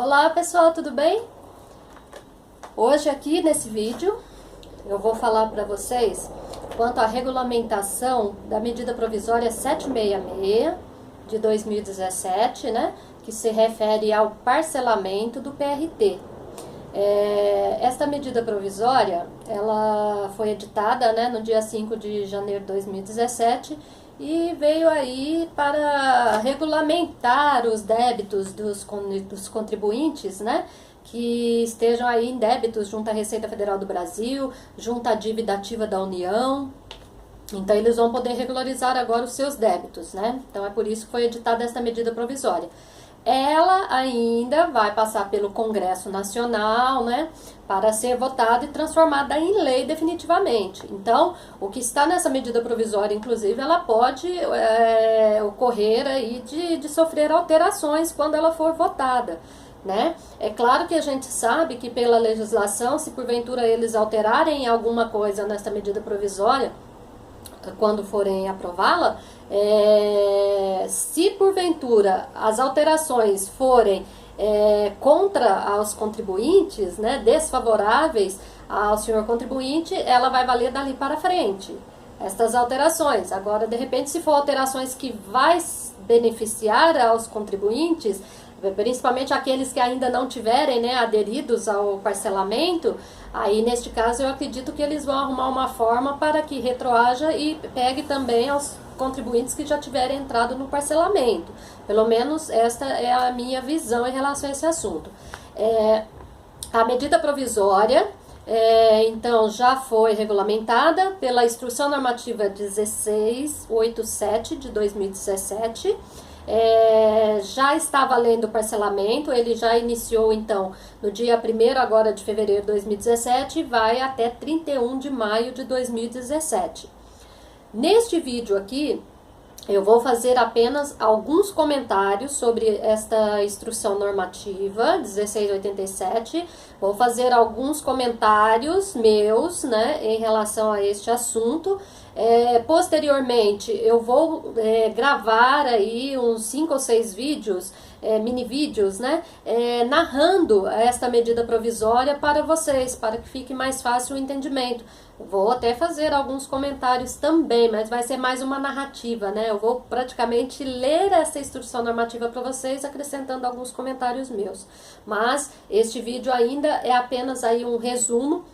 Olá pessoal, tudo bem? Hoje aqui nesse vídeo eu vou falar para vocês quanto à regulamentação da medida provisória 766 de 2017, né? Que se refere ao parcelamento do PRT. Esta medida provisória, ela foi editada, né, no dia 5 de janeiro de 2017 e veio aí para regulamentar os débitos dos contribuintes, né, que estejam aí em débitos junto à Receita Federal do Brasil, junto à dívida ativa da União. Então eles vão poder regularizar agora os seus débitos, né? Então é por isso que foi editada esta medida provisória. Ela ainda vai passar pelo Congresso Nacional, né, para ser votada e transformada em lei definitivamente. Então, o que está nessa medida provisória, inclusive, ela pode ocorrer aí de sofrer alterações quando ela for votada, né? É claro que a gente sabe que pela legislação, se porventura eles alterarem alguma coisa nessa medida provisória, quando forem aprová-la, se porventura as alterações forem contra aos contribuintes, né, desfavoráveis ao senhor contribuinte, ela vai valer dali para frente, estas alterações. Agora, de repente, se for alterações que vai beneficiar aos contribuintes, principalmente aqueles que ainda não tiverem, né, aderidos ao parcelamento, aí neste caso eu acredito que eles vão arrumar uma forma para que retroaja e pegue também aos contribuintes que já tiverem entrado no parcelamento. Pelo menos esta é a minha visão em relação a esse assunto. A medida provisória, então, já foi regulamentada pela Instrução Normativa 1687 de 2017, já está valendo o parcelamento, ele já iniciou então no dia 1º agora de fevereiro de 2017 e vai até 31 de maio de 2017. Neste vídeo aqui, eu vou fazer apenas alguns comentários sobre esta instrução normativa 1687. Vou fazer alguns comentários meus, né, em relação a este assunto. Posteriormente, eu vou gravar aí uns 5 ou 6 vídeos, mini vídeos, né, narrando esta medida provisória para vocês, para que fique mais fácil o entendimento. Vou até fazer alguns comentários também, mas vai ser mais uma narrativa, né? Eu vou praticamente ler essa instrução normativa para vocês, acrescentando alguns comentários meus. Mas este vídeo ainda é apenas aí um resumo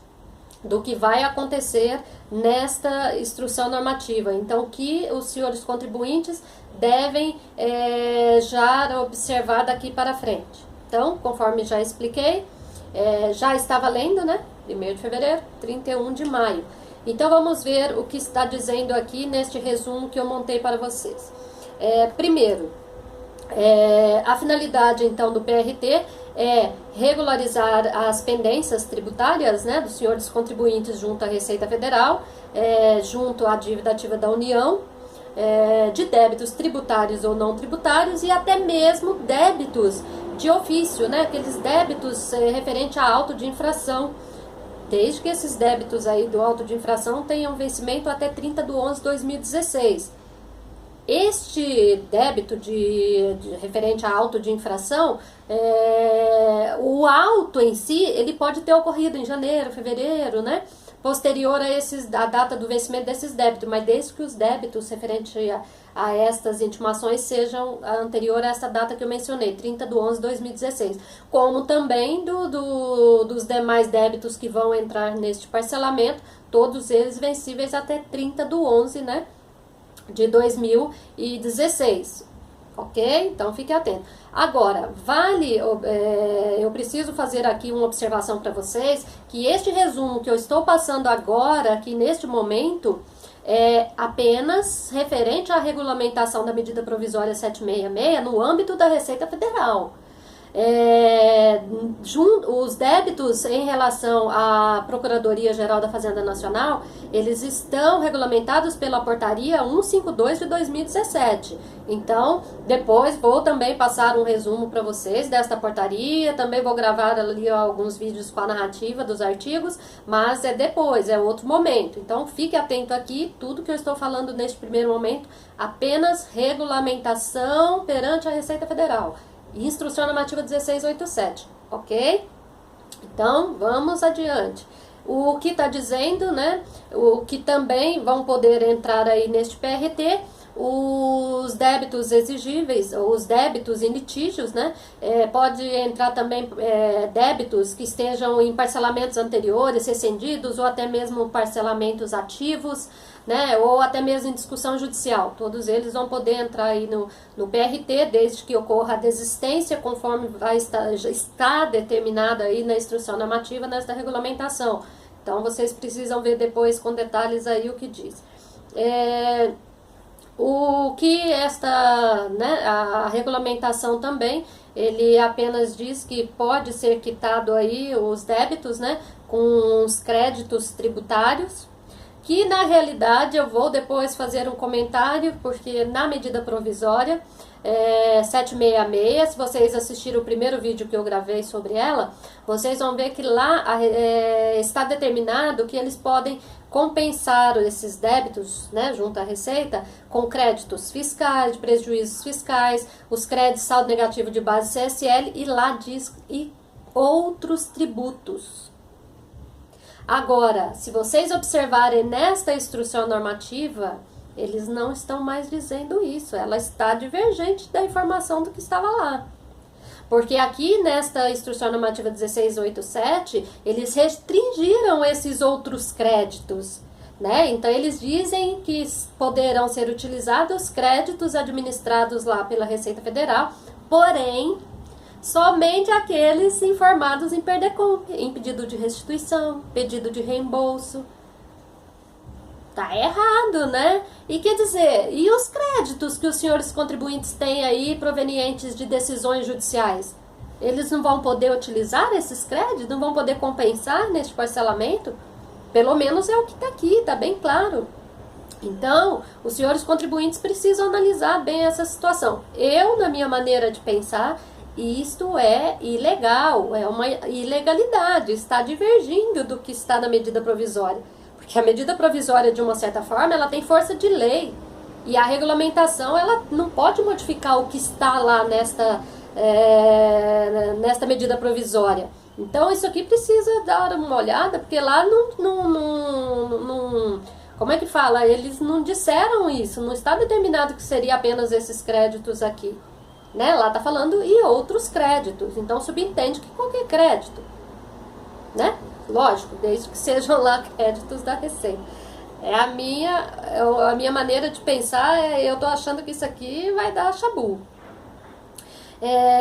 do que vai acontecer nesta instrução normativa. Então, o que os senhores contribuintes devem já observar daqui para frente. Então, conforme já expliquei, já está valendo, né? 1º de fevereiro, 31 de maio. Então, vamos ver o que está dizendo aqui neste resumo que eu montei para vocês. Primeiro, a finalidade, então, do PRT é regularizar as pendências tributárias, né, dos senhores contribuintes junto à Receita Federal, junto à dívida ativa da União, de débitos tributários ou não tributários e até mesmo débitos de ofício, né, aqueles débitos referente a auto de infração, desde que esses débitos aí do auto de infração tenham vencimento até 30 de 11 de 2016. Este débito referente a auto de infração, o auto em si, ele pode ter ocorrido em janeiro, fevereiro, né? Posterior a data do vencimento desses débitos, mas desde que os débitos referentes a estas intimações sejam anterior a essa data que eu mencionei, 30 de 11 de 2016, como também dos demais débitos que vão entrar neste parcelamento, todos eles vencíveis até 30 de 11, né, de 2016. Ok? Então fique atento. Agora, eu preciso fazer aqui uma observação para vocês, que este resumo que eu estou passando agora, aqui neste momento, é apenas referente à regulamentação da medida provisória 766 no âmbito da Receita Federal. Os débitos em relação à Procuradoria-Geral da Fazenda Nacional, eles estão regulamentados pela portaria 152 de 2017. Então, depois vou também passar um resumo para vocês desta portaria, também vou gravar ali alguns vídeos com a narrativa dos artigos, mas depois, é outro momento. Então, fique atento aqui, tudo que eu estou falando neste primeiro momento, apenas regulamentação perante a Receita Federal. Instrução normativa 1687, ok? Então, vamos adiante. O que está dizendo, né? O que também vão poder entrar aí neste PRT, os débitos exigíveis, ou os débitos em litígios, né? Pode entrar também débitos que estejam em parcelamentos anteriores, rescindidos, ou até mesmo parcelamentos ativos, né? Ou até mesmo em discussão judicial. Todos eles vão poder entrar aí no PRT, desde que ocorra a desistência, conforme já está determinada aí na instrução normativa, nesta regulamentação. Então, vocês precisam ver depois com detalhes aí o que diz. O que a regulamentação também, ele apenas diz que pode ser quitado aí os débitos, né, com os créditos tributários, que na realidade eu vou depois fazer um comentário, porque na medida provisória 766, se vocês assistiram o primeiro vídeo que eu gravei sobre ela, vocês vão ver que lá está determinado que eles podem compensar esses débitos, né, junto à Receita, com créditos fiscais, prejuízos fiscais, os créditos saldo negativo de base CSL, e lá diz e outros tributos. Agora, se vocês observarem nesta instrução normativa, eles não estão mais dizendo isso, ela está divergente da informação do que estava lá. Porque aqui nesta instrução normativa 1687, eles restringiram esses outros créditos, né? Então eles dizem que poderão ser utilizados créditos administrados lá pela Receita Federal, porém, somente aqueles informados em PERDECOM, em pedido de restituição, pedido de reembolso. Tá errado, né? E quer dizer, e os créditos que os senhores contribuintes têm aí provenientes de decisões judiciais? Eles não vão poder utilizar esses créditos? Não vão poder compensar neste parcelamento? Pelo menos é o que está aqui, está bem claro. Então, os senhores contribuintes precisam analisar bem essa situação. Eu, na minha maneira de pensar, isto é ilegal, é uma ilegalidade, está divergindo do que está na medida provisória. Porque a medida provisória, de uma certa forma, ela tem força de lei. E a regulamentação, ela não pode modificar o que está lá nesta medida provisória. Então, isso aqui precisa dar uma olhada, porque lá não como é que fala? Eles não disseram isso, não está determinado que seria apenas esses créditos aqui. Né? Lá está falando e outros créditos. Então, subentende que qualquer crédito, né? Lógico, desde que sejam lá créditos da Receita. A minha maneira de pensar, eu tô achando que isso aqui vai dar chabu.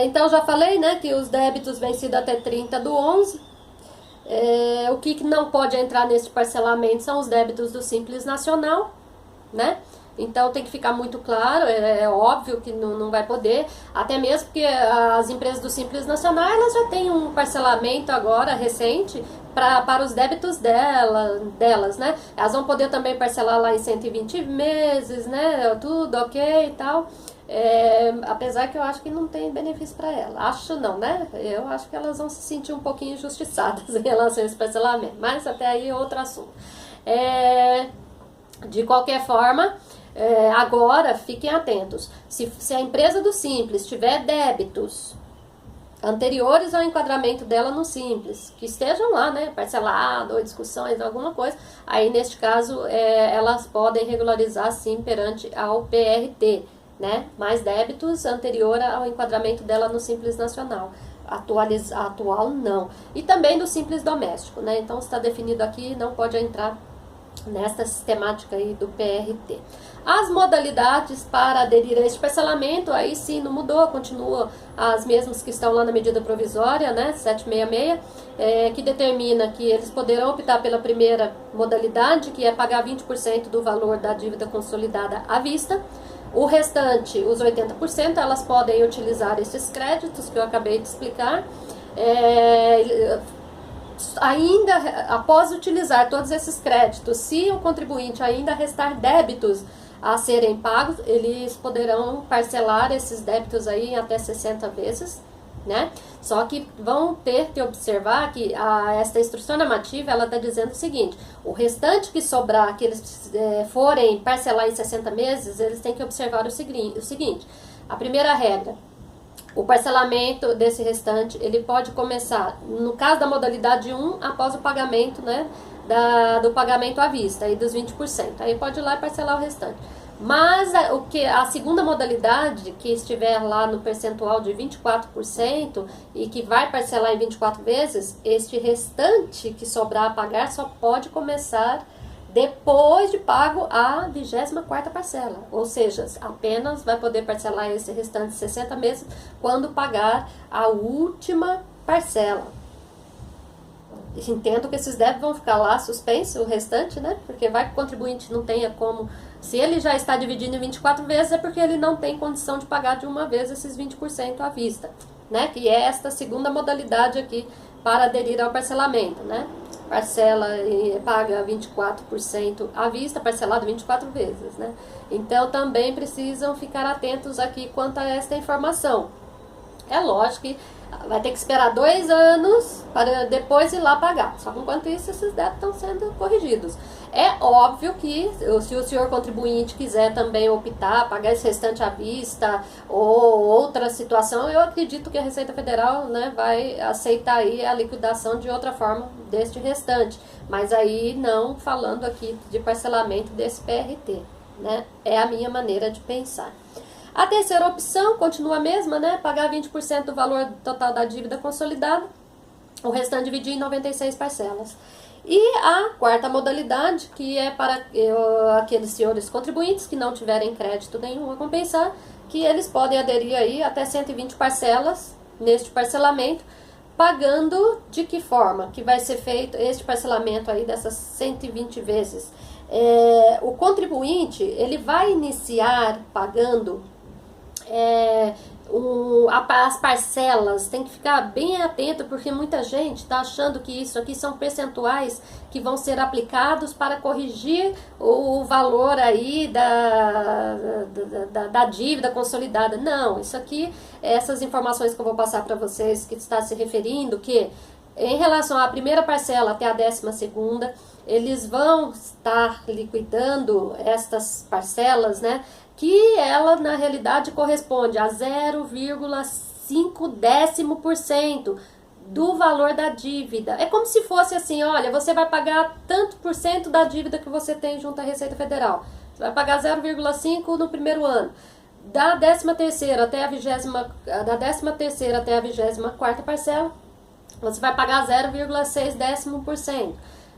Então, já falei, né, que os débitos vencidos até 30/11. O que não pode entrar nesse parcelamento são os débitos do Simples Nacional, né? Então tem que ficar muito claro, é óbvio que não vai poder, até mesmo porque as empresas do Simples Nacional, elas já têm um parcelamento agora recente para os débitos delas, né? Elas vão poder também parcelar lá em 120 meses, né? Tudo ok e tal. Apesar que eu acho que não tem benefício para ela. Acho não, né? Eu acho que elas vão se sentir um pouquinho injustiçadas em relação a esse parcelamento. Mas até aí é outro assunto. De qualquer forma, agora fiquem atentos. Se a empresa do Simples tiver débitos anteriores ao enquadramento dela no Simples, que estejam lá, né, parcelado ou discussões, alguma coisa, aí neste caso elas podem regularizar sim perante ao PRT, né, mais débitos anterior ao enquadramento dela no Simples Nacional. Atual não. E também do Simples Doméstico, né, então está definido aqui, não pode entrar nesta sistemática aí do PRT. As modalidades para aderir a este parcelamento, aí sim não mudou, continua as mesmas que estão lá na medida provisória, né, 766, que determina que eles poderão optar pela primeira modalidade, que é pagar 20% do valor da dívida consolidada à vista. O restante, os 80%, elas podem utilizar esses créditos que eu acabei de explicar. Ainda após utilizar todos esses créditos, se o contribuinte ainda restar débitos a serem pagos, eles poderão parcelar esses débitos aí em até 60 vezes, né? Só que vão ter que observar que esta instrução normativa, ela está dizendo o seguinte: o restante que sobrar, que eles forem parcelar em 60 meses, eles têm que observar o seguinte: a primeira regra, O parcelamento desse restante, ele pode começar, no caso da modalidade 1, após o pagamento, né, do pagamento à vista, aí dos 20%. Aí pode ir lá e parcelar o restante. Mas a segunda modalidade, que estiver lá no percentual de 24% e que vai parcelar em 24 vezes, este restante que sobrar a pagar só pode começar depois de pago a 24ª parcela, ou seja, apenas vai poder parcelar esse restante de 60 meses quando pagar a última parcela. Entendo que esses débitos vão ficar lá suspensos, o restante, né? Porque vai que o contribuinte não tenha como... Se ele já está dividindo em 24 vezes, é porque ele não tem condição de pagar de uma vez esses 20% à vista, né? Que é esta segunda modalidade aqui para aderir ao parcelamento, né? Parcela e paga 24% à vista, parcelado 24 vezes, né? Então também precisam ficar atentos aqui quanto a esta informação. É lógico que vai ter que esperar 2 anos para depois ir lá pagar. Só que enquanto isso, esses débitos estão sendo corrigidos. É óbvio que se o senhor contribuinte quiser também optar, pagar esse restante à vista ou outra situação, eu acredito que a Receita Federal, né, vai aceitar aí a liquidação de outra forma deste restante. Mas aí não falando aqui de parcelamento desse PRT, né? É a minha maneira de pensar. A terceira opção continua a mesma, né? Pagar 20% do valor total da dívida consolidada, o restante dividir em 96 parcelas. E a quarta modalidade, que é para aqueles senhores contribuintes que não tiverem crédito nenhum a compensar, que eles podem aderir aí até 120 parcelas neste parcelamento, pagando de que forma que vai ser feito este parcelamento aí dessas 120 vezes. O contribuinte, ele vai iniciar pagando as parcelas, tem que ficar bem atento, porque muita gente está achando que isso aqui são percentuais que vão ser aplicados para corrigir o valor aí da dívida consolidada. Não, isso aqui, essas informações que eu vou passar para vocês, que está se referindo que em relação à primeira parcela até a 12ª, eles vão estar liquidando estas parcelas, né? Que ela na realidade corresponde a 0,5% do valor da dívida. É como se fosse assim, olha, você vai pagar tanto por cento da dívida que você tem junto à Receita Federal. Você vai pagar 0,5 no primeiro ano. Da 13ª até a 24ª parcela, você vai pagar 0,6%.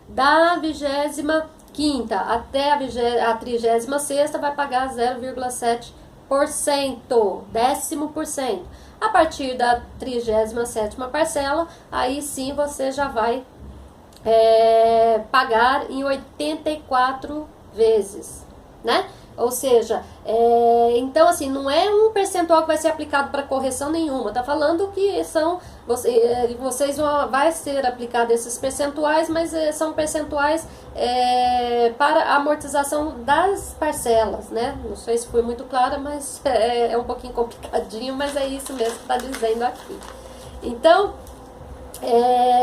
Da 25ª até a 36ª vai pagar 0,7%, 10%. A partir da 37ª parcela, aí sim você já vai pagar em 84 vezes, né? Ou seja, então assim, não é um percentual que vai ser aplicado para correção nenhuma, tá falando que são, vocês vai ser aplicado esses percentuais, mas são percentuais para amortização das parcelas, né? Não sei se foi muito clara, mas é um pouquinho complicadinho, mas é isso mesmo que está dizendo aqui. Então,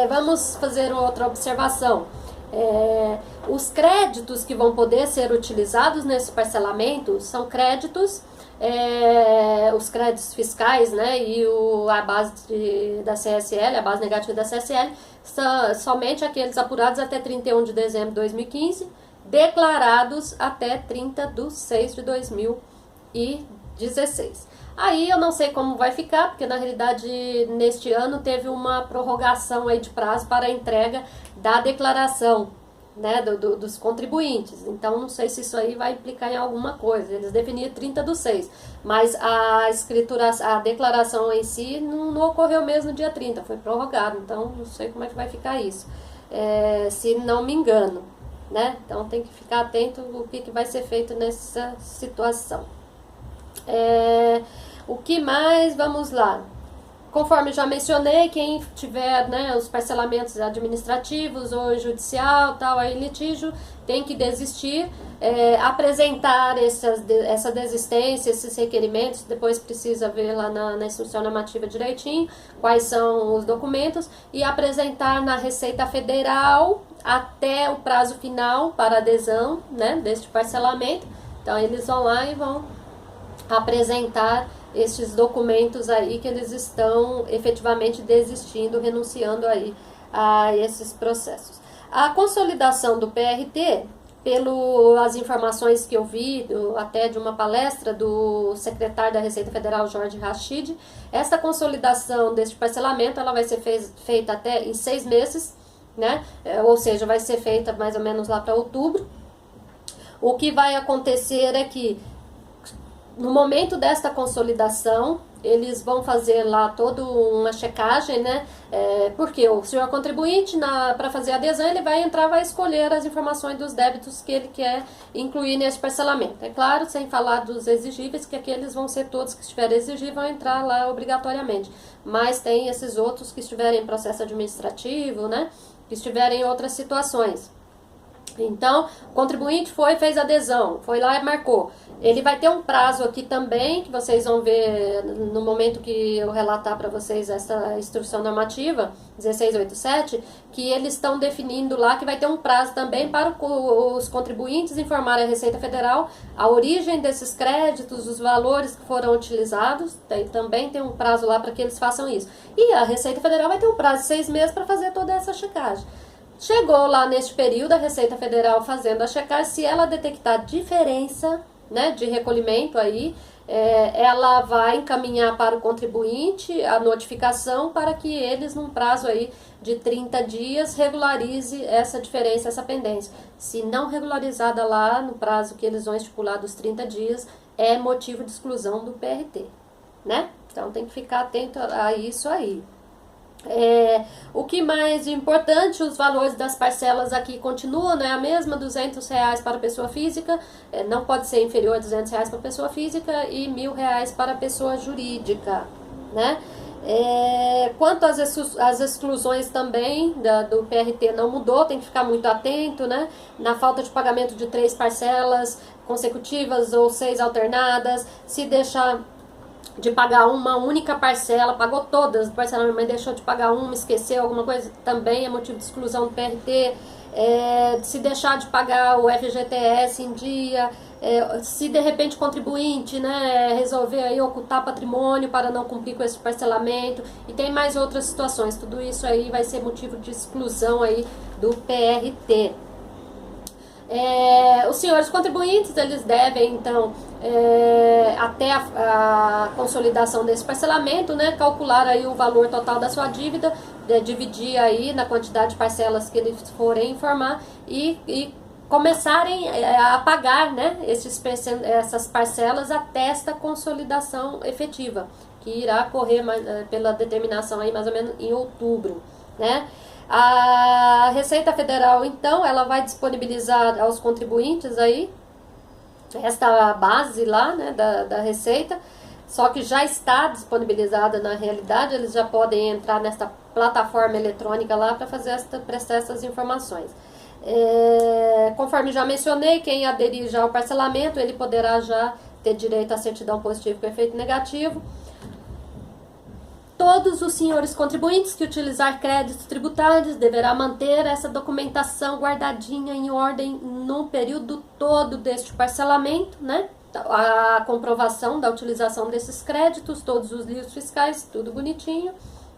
vamos fazer outra observação. Os créditos que vão poder ser utilizados nesse parcelamento são créditos, os créditos fiscais, né, e a base da CSL, a base negativa da CSL, são somente aqueles apurados até 31 de dezembro de 2015, declarados até 30 de 6 de 2016. Aí eu não sei como vai ficar, porque na realidade neste ano teve uma prorrogação aí de prazo para a entrega da declaração, né, dos contribuintes. Então não sei se isso aí vai implicar em alguma coisa. Eles definiram 30 do 6, mas a declaração em si não ocorreu mesmo no dia 30, foi prorrogado. Então não sei como é que vai ficar isso, se não me engano, né? Então tem que ficar atento o que vai ser feito nessa situação. O que mais? Vamos lá. Conforme já mencionei, quem tiver, né, os parcelamentos administrativos ou judicial, tal, aí litígio, tem que desistir, apresentar essa desistência, esses requerimentos, depois precisa ver lá na instrução normativa direitinho quais são os documentos, e apresentar na Receita Federal até o prazo final para adesão, né, deste parcelamento. Então eles vão lá e vão apresentar esses documentos aí que eles estão efetivamente desistindo, renunciando aí a esses processos. A consolidação do PRT, pelas informações que eu vi, até de uma palestra do secretário da Receita Federal, Jorge Rachid, essa consolidação deste parcelamento ela vai ser feita até em 6 meses, né? Ou seja, vai ser feita mais ou menos lá para outubro. O que vai acontecer é que no momento desta consolidação, eles vão fazer lá toda uma checagem, né? Porque o senhor contribuinte, para fazer a adesão, ele vai entrar, vai escolher as informações dos débitos que ele quer incluir nesse parcelamento. É claro, sem falar dos exigíveis, que aqueles vão ser todos que estiverem exigíveis, vão entrar lá obrigatoriamente. Mas tem esses outros que estiverem em processo administrativo, né? Que estiverem em outras situações. Então, o contribuinte fez adesão, foi lá e marcou. Ele vai ter um prazo aqui também, que vocês vão ver no momento que eu relatar para vocês essa instrução normativa, 1687, que eles estão definindo lá que vai ter um prazo também para os contribuintes informarem à Receita Federal a origem desses créditos, os valores que foram utilizados, também tem um prazo lá para que eles façam isso. E a Receita Federal vai ter um prazo de 6 meses para fazer toda essa checagem. Chegou lá neste período a Receita Federal fazendo a checagem, se ela detectar diferença, né, de recolhimento aí, ela vai encaminhar para o contribuinte a notificação para que eles, num prazo aí de 30 dias, regularize essa diferença, essa pendência. Se não regularizada lá no prazo que eles vão estipular dos 30 dias, é motivo de exclusão do PRT, né? Então tem que ficar atento a isso aí. O que mais importante, os valores das parcelas aqui continuam, né, a mesma, R$200 para pessoa física, não pode ser inferior a R$200 para pessoa física e R$1.000 para pessoa jurídica, né? Quanto às exclusões também do PRT não mudou, tem que ficar muito atento, né? Na falta de pagamento de 3 parcelas consecutivas ou 6 alternadas, se deixar de pagar uma única parcela, pagou todas as parcelas, mas deixou de pagar uma, esqueceu alguma coisa, também é motivo de exclusão do PRT. Se deixar de pagar o FGTS em dia, se de repente o contribuinte, né, resolver aí ocultar patrimônio para não cumprir com esse parcelamento, e tem mais outras situações, tudo isso aí vai ser motivo de exclusão aí do PRT. Os senhores contribuintes, eles devem, então, até a consolidação desse parcelamento, né, calcular aí o valor total da sua dívida, dividir aí na quantidade de parcelas que eles forem informar e começarem a pagar, né, essas parcelas até esta consolidação efetiva, que irá ocorrer pela determinação aí mais ou menos em outubro, né? A Receita Federal, então, ela vai disponibilizar aos contribuintes aí esta base lá, né, da Receita, só que já está disponibilizada na realidade, eles já podem entrar nesta plataforma eletrônica lá para prestar essas informações. Conforme já mencionei, quem aderir já ao parcelamento, ele poderá já ter direito à certidão positiva com efeito negativo. Todos os senhores contribuintes que utilizar créditos tributários deverá manter essa documentação guardadinha em ordem no período todo deste parcelamento, né? A comprovação da utilização desses créditos, todos os livros fiscais, tudo bonitinho,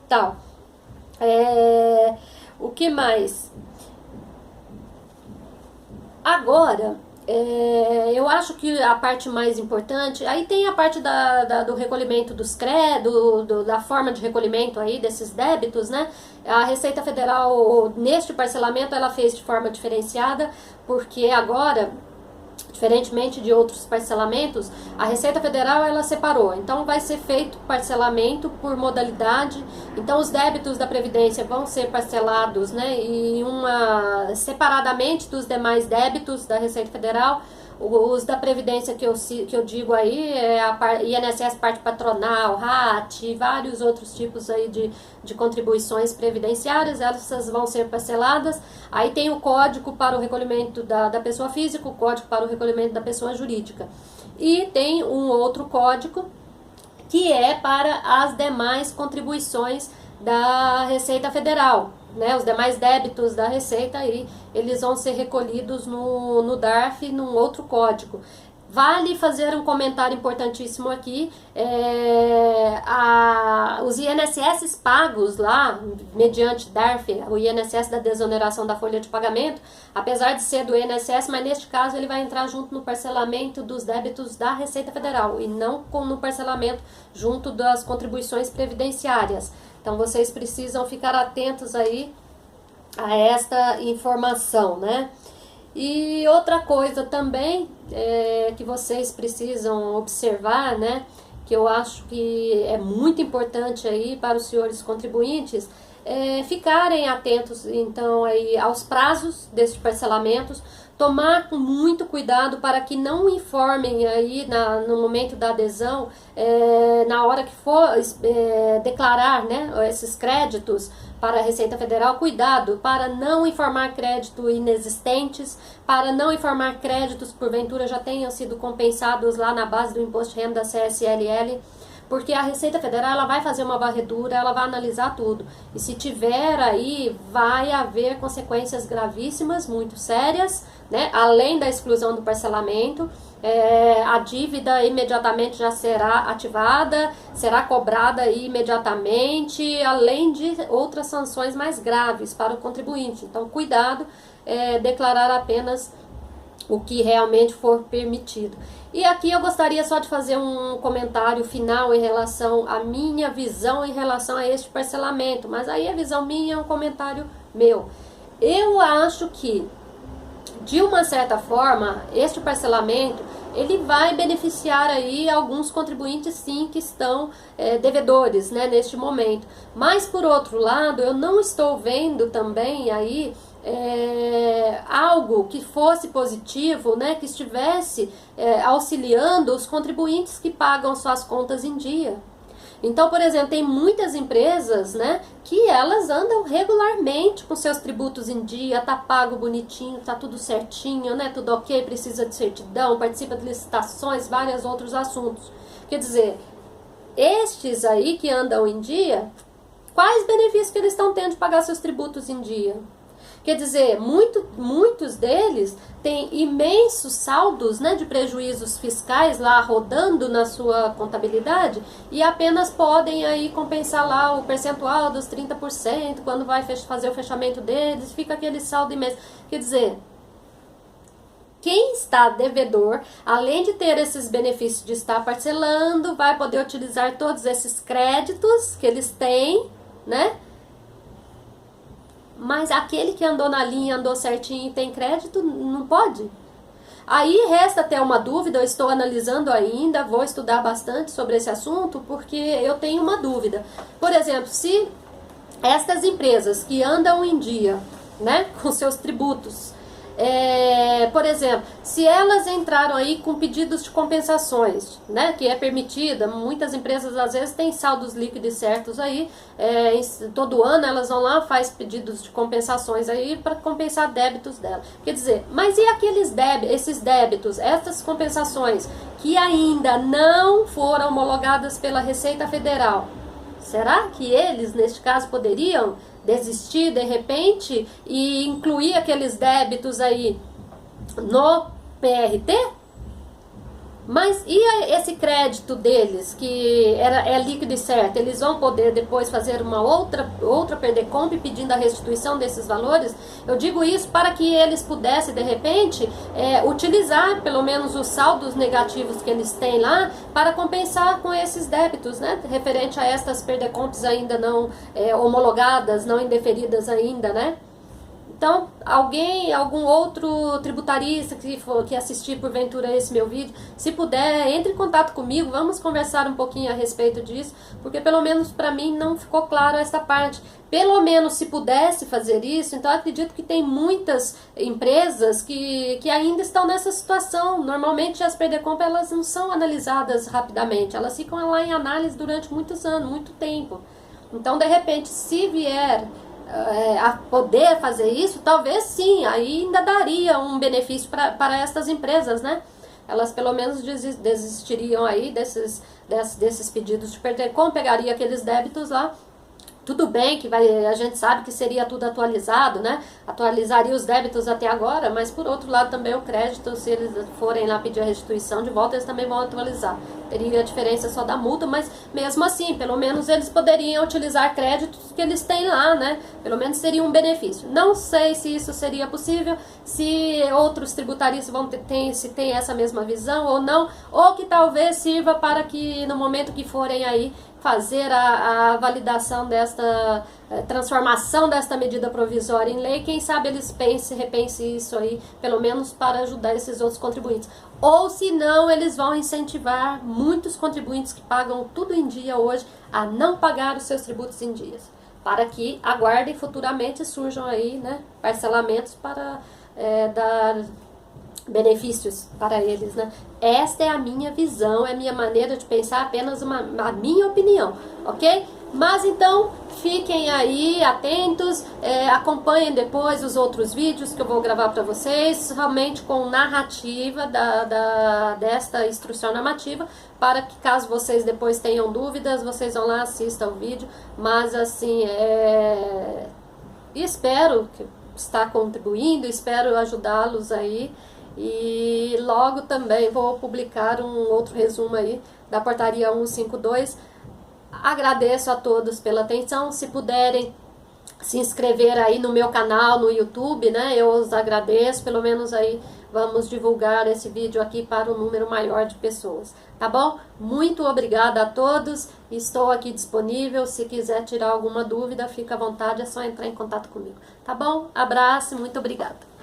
tal. O que mais? Agora, eu acho que a parte mais importante, aí tem a parte do recolhimento dos créditos, da forma de recolhimento aí desses débitos, né? A Receita Federal, neste parcelamento, ela fez de forma diferenciada, porque agora, diferentemente de outros parcelamentos, a Receita Federal ela separou. Então vai ser feito parcelamento por modalidade. Então os débitos da Previdência vão ser parcelados, né, separadamente dos demais débitos da Receita Federal. Os da Previdência que eu digo aí a INSS parte patronal, RAT, vários outros tipos aí de contribuições previdenciárias, essas vão ser parceladas. Aí tem o código para o recolhimento da pessoa física, o código para o recolhimento da pessoa jurídica. E tem um outro código que é para as demais contribuições da Receita Federal, né? Os demais débitos da Receita aí, eles vão ser recolhidos no DARF, num outro código. Vale fazer um comentário importantíssimo aqui, os INSS pagos lá, mediante DARF, o INSS da desoneração da folha de pagamento, apesar de ser do INSS, mas neste caso ele vai entrar junto no parcelamento dos débitos da Receita Federal e não no parcelamento junto das contribuições previdenciárias. Então vocês precisam ficar atentos aí a esta informação, né? E outra coisa também que vocês precisam observar, né, que eu acho que é muito importante aí para os senhores contribuintes, ficarem atentos então aí aos prazos desses parcelamentos, tomar muito cuidado para que não informem aí no momento da adesão, na hora que for declarar, né, esses créditos para a Receita Federal, cuidado para não informar crédito inexistentes, para não informar créditos que porventura já tenham sido compensados lá na base do Imposto de Renda da CSLL, porque a Receita Federal ela vai fazer uma varredura, ela vai analisar tudo. E se tiver aí, vai haver consequências gravíssimas, muito sérias, né? Além da exclusão do parcelamento, a dívida imediatamente já será ativada, será cobrada imediatamente, além de outras sanções mais graves para o contribuinte. Então, cuidado, declarar apenas o que realmente for permitido. E aqui eu gostaria só de fazer um comentário final em relação à minha visão em relação a este parcelamento, mas aí a visão minha é um comentário meu. Eu acho que, de uma certa forma, este parcelamento ele vai beneficiar aí alguns contribuintes sim que estão devedores, né, neste momento. Mas por outro lado, eu não estou vendo também aí algo que fosse positivo, né, que estivesse auxiliando os contribuintes que pagam suas contas em dia. Então, por exemplo, tem muitas empresas, né, que elas andam regularmente com seus tributos em dia, tá pago bonitinho, tá tudo certinho, né, tudo ok, precisa de certidão, participa de licitações, vários outros assuntos. Quer dizer, estes aí que andam em dia, quais benefícios que eles estão tendo de pagar seus tributos em dia? Quer dizer, muitos deles têm imensos saldos, né, de prejuízos fiscais lá rodando na sua contabilidade e apenas podem aí compensar lá o percentual dos 30% quando vai fazer o fechamento deles, fica aquele saldo imenso. Quer dizer, quem está devedor, além de ter esses benefícios de estar parcelando, vai poder utilizar todos esses créditos que eles têm, né? Mas aquele que andou na linha, andou certinho e tem crédito, não pode? Aí resta até uma dúvida, eu estou analisando ainda, vou estudar bastante sobre esse assunto, porque eu tenho uma dúvida. Por exemplo, se estas empresas que andam em dia, né, com seus tributos, por exemplo, se elas entraram aí com pedidos de compensações, né, que é permitida, muitas empresas às vezes têm saldos líquidos certos aí, todo ano elas vão lá, faz pedidos de compensações aí para compensar débitos dela. Quer dizer, mas e esses débitos, essas compensações que ainda não foram homologadas pela Receita Federal? Será que eles, neste caso, poderiam desistir de repente e incluir aqueles débitos aí no PRT? Mas e esse crédito deles, que é líquido e certo, eles vão poder depois fazer uma outra PERDECOMP pedindo a restituição desses valores? Eu digo isso para que eles pudessem, de repente, utilizar pelo menos os saldos negativos que eles têm lá para compensar com esses débitos, né? Referente a estas PERDECOMPs ainda não homologadas, não indeferidas ainda, né? Então, algum outro tributarista que assistir porventura esse meu vídeo, se puder, entre em contato comigo, vamos conversar um pouquinho a respeito disso, porque pelo menos para mim não ficou claro essa parte. Pelo menos se pudesse fazer isso, então acredito que tem muitas empresas que ainda estão nessa situação. Normalmente as PERDECOMP elas não são analisadas rapidamente, elas ficam lá em análise durante muitos anos, muito tempo. Então, de repente, se vier a poder fazer isso, talvez sim, aí ainda daria um benefício para estas empresas, né? Elas pelo menos desistiriam aí desses pedidos de PERDECOMP, pegaria aqueles débitos lá Tudo bem que a gente sabe que seria tudo atualizado, né? Atualizaria os débitos até agora, mas por outro lado também o crédito, se eles forem lá pedir a restituição de volta, eles também vão atualizar. Teria a diferença só da multa, mas mesmo assim, pelo menos eles poderiam utilizar créditos que eles têm lá, né? Pelo menos seria um benefício. Não sei se isso seria possível, se outros tributaristas se tem essa mesma visão ou não, ou que talvez sirva para que no momento que forem aí fazer a validação desta transformação desta medida provisória em lei, quem sabe eles repensem isso aí, pelo menos para ajudar esses outros contribuintes. Ou se não, eles vão incentivar muitos contribuintes que pagam tudo em dia hoje a não pagar os seus tributos em dias, para que aguardem futuramente surjam aí, né, parcelamentos para dar benefícios para eles, né? Esta é a minha visão, é a minha maneira de pensar, apenas a minha opinião, ok? Mas então, fiquem aí atentos, acompanhem depois os outros vídeos que eu vou gravar para vocês, realmente com narrativa desta instrução normativa, para que caso vocês depois tenham dúvidas, vocês vão lá, assistam o vídeo, mas assim, espero estar contribuindo, espero ajudá-los aí. E logo também vou publicar um outro resumo aí da portaria 152. Agradeço a todos pela atenção. Se puderem se inscrever aí no meu canal no YouTube, né? Eu os agradeço. Pelo menos aí vamos divulgar esse vídeo aqui para um número maior de pessoas, tá bom? Muito obrigada a todos. Estou aqui disponível. Se quiser tirar alguma dúvida, fica à vontade, é só entrar em contato comigo, tá bom? Abraço, muito obrigada.